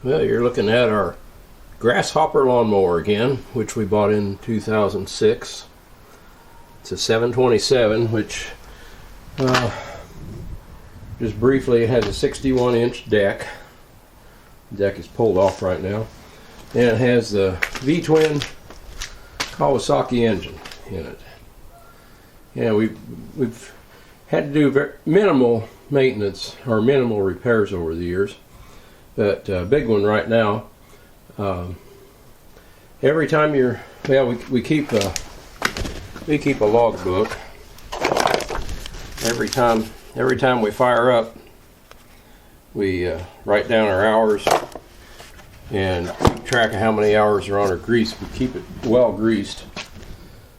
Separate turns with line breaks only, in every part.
Well, you're looking at our Grasshopper lawnmower again, which we bought in 2006. It's a 727, which just briefly it has a 61-inch deck. The deck is pulled off right now. And it has the V-twin Kawasaki engine in it. Yeah, we've had to do very minimal maintenance or minimal repairs over the years. But big one right now. Every time we keep a log book. Every time we fire up, we write down our hours and keep track of how many hours are on our grease. We keep it well greased.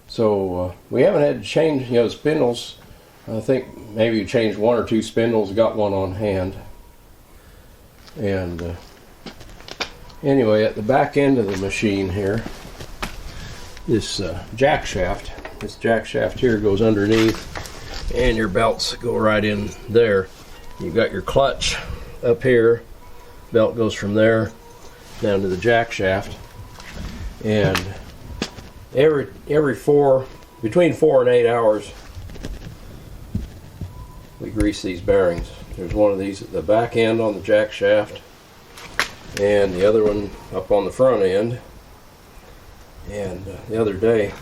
So we haven't had to change, the spindles. I think maybe we changed one or two spindles. Got one on hand. And anyway, at the back end of the machine here, this jack shaft here goes underneath, and your belts go right in there. You've got your clutch up here, belt goes from there down to the jack shaft, and between 4 and 8 hours we grease these bearings. There's one of these at the back end on the jack shaft, and the other one up on the front end. And the other day,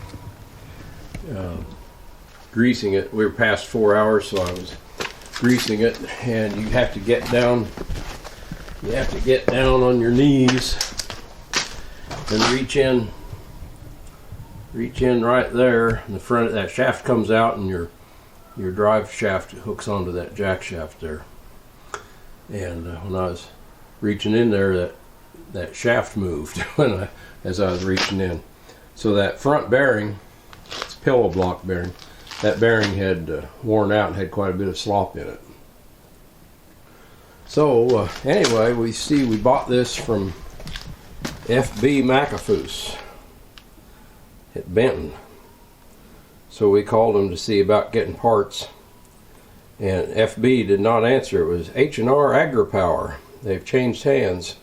greasing it, we were past 4 hours, so I was greasing it, and you have to get down on your knees and reach in right there. And the front of that shaft comes out, and your drive shaft hooks onto that jack shaft there. And when I was reaching in there, that shaft moved as I was reaching in. So that front bearing, it's a pillow block bearing, that bearing had worn out and had quite a bit of slop in it. So anyway, we bought this from FB McAfoose at Benton. So we called them to see about getting parts, and FB did not answer. It was H&R AgriPower. They've changed hands.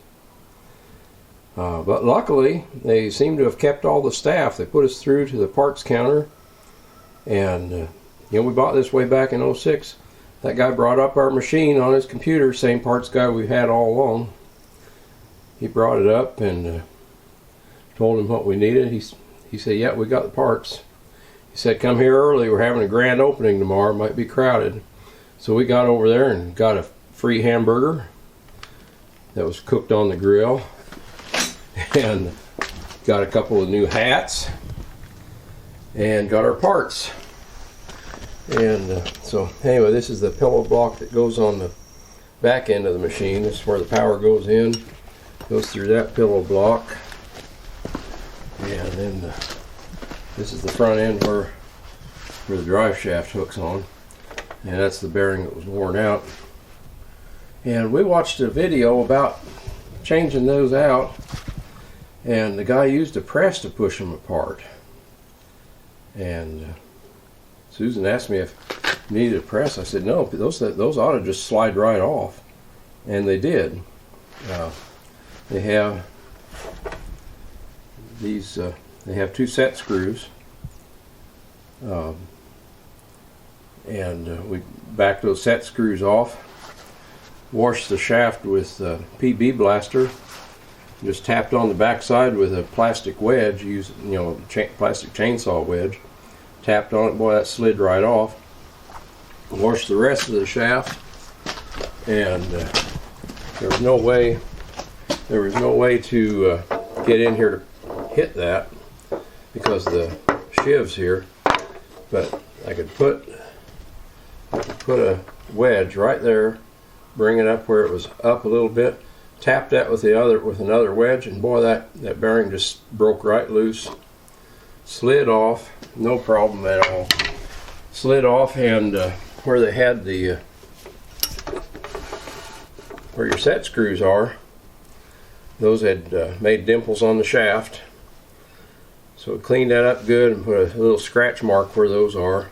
But luckily, they seem to have kept all the staff. They put us through to the parts counter, and we bought this way back in '06. That guy brought up our machine on his computer, same parts guy we've had all along. He brought it up and told him what we needed. He said, "Yeah, we got the parts." He said, "Come here early. We're having a grand opening tomorrow. Might be crowded." So we got over there and got a free hamburger that was cooked on the grill, and got a couple of new hats, and got our parts. And so anyway, this is the pillow block that goes on the back end of the machine. This is where the power goes in, goes through that pillow block, and then this is the front end where the drive shaft hooks on, and that's the bearing that was worn out. And we watched a video about changing those out, and the guy used a press to push them apart. And Susan asked me if I needed a press. I said no, those ought to just slide right off, and they did. They have these. They have 2 set screws, and we backed those set screws off. Washed the shaft with PB Blaster. Just tapped on the backside with a plastic wedge. Used plastic chainsaw wedge. Tapped on it, boy, that slid right off. Washed the rest of the shaft, and there was no way to get in here to hit that because of the shivs here. But I could put a wedge right there, bring it up where it was up a little bit, tap that with another wedge, and boy, that bearing just broke right loose, slid off, no problem at all. Slid off, and where they had where your set screws are, those had made dimples on the shaft. So I cleaned that up good and put a little scratch mark where those are.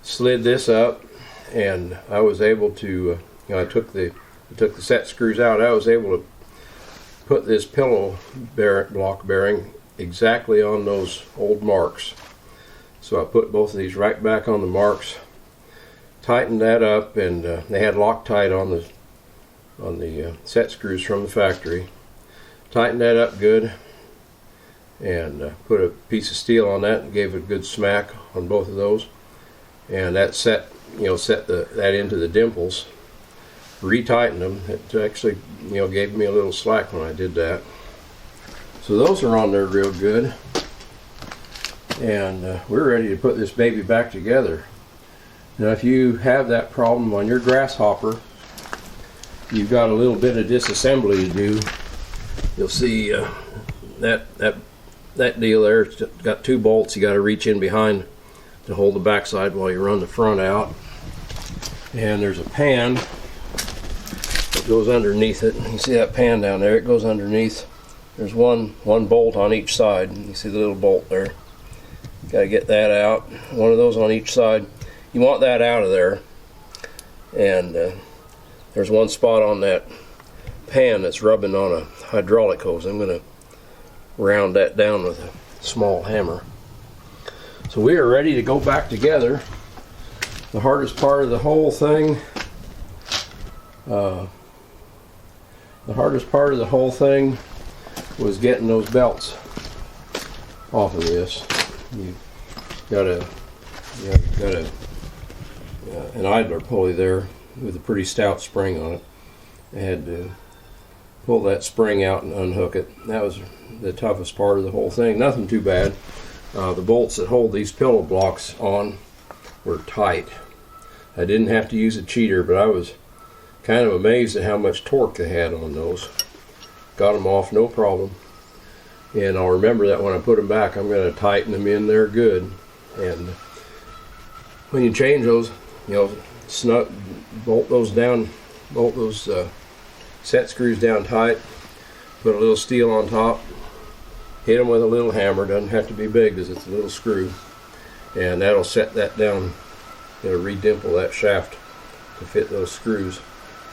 Slid this up, and I was able to, I took the set screws out. I was able to put this pillow block bearing exactly on those old marks. So I put both of these right back on the marks, tightened that up, and they had Loctite on the set screws from the factory. Tightened that up good, and put a piece of steel on that and gave it a good smack on both of those, and that set that into the dimples. Retightened them. It actually gave me a little slack when I did that. So those are on there real good, and we're ready to put this baby back together. Now if you have that problem on your Grasshopper, you've got a little bit of disassembly to do. You'll see that deal there, it's got 2 bolts you got to reach in behind to hold the backside while you run the front out. And there's a pan that goes underneath it. You see that pan down there? It goes underneath. There's one bolt on each side. You see the little bolt there. Got to get that out. One of those on each side. You want that out of there. And there's one spot on that pan that's rubbing on a hydraulic hose. I'm going to round that down with a small hammer. So we are ready to go back together. The hardest part of the whole thing was getting those belts off of this. You've got an idler pulley there with a pretty stout spring on it. I had to pull that spring out and unhook it. That was the toughest part of the whole thing. Nothing too bad. The bolts that hold these pillow blocks on were tight. I didn't have to use a cheater, but I was kind of amazed at how much torque they had on those. Got them off no problem. And I'll remember that when I put them back, I'm going to tighten them in there good. And when you change those, bolt those set screws down tight, put a little steel on top, hit them with a little hammer. Doesn't have to be big because it's a little screw, and that'll set that down. It'll redimple that shaft to fit those screws,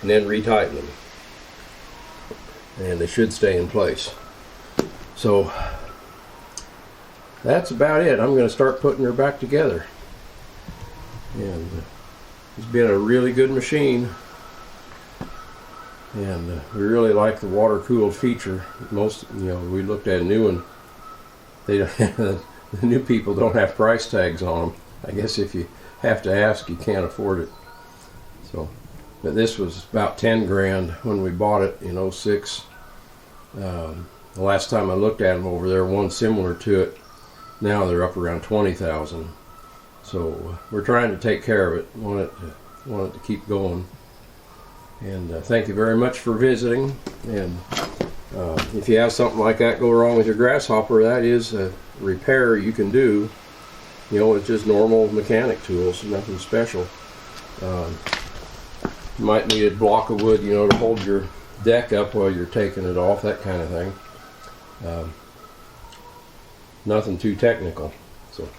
and then retighten them, and they should stay in place. So that's about it. I'm going to start putting her back together, and it's been a really good machine. And we really like the water-cooled feature. We looked at a new one. The new people don't have price tags on them. I guess if you have to ask, you can't afford it. So, but this was about 10 grand when we bought it in 06. The last time I looked at them over there, one similar to it. Now they're up around 20,000. So we're trying to take care of it. Want it to keep going. And thank you very much for visiting. And if you have something like that go wrong with your Grasshopper, that is a repair you can do. It's just normal mechanic tools, nothing special. You might need a block of wood, to hold your deck up while you're taking it off, that kind of thing. Nothing too technical. So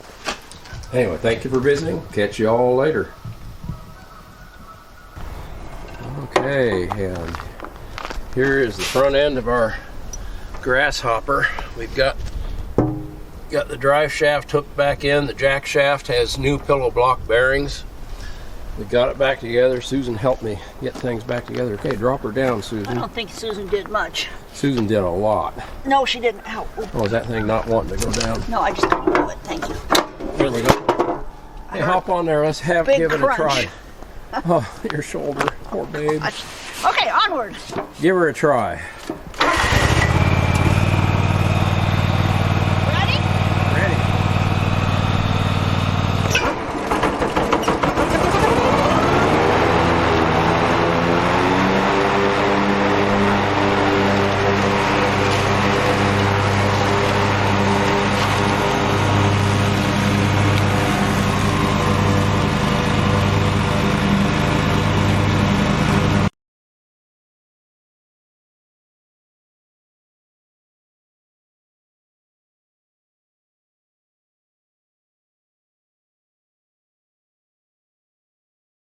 anyway, thank you for visiting. Catch you all later. Okay, and here is the front end of our Grasshopper. We've got the drive shaft hooked back in. The jack shaft has new pillow block bearings. We got it back together. Susan helped me get things back together. Okay, drop her down, Susan.
I don't think Susan did much.
Susan did a lot.
No, she didn't. Help.
Oh, is that thing not wanting to go down?
No, I just couldn't do it. Thank you.
Here we go. Hey, hop on there. Let's give it a try. Oh, your shoulder. Poor babe.
Okay, onward.
Give her a try.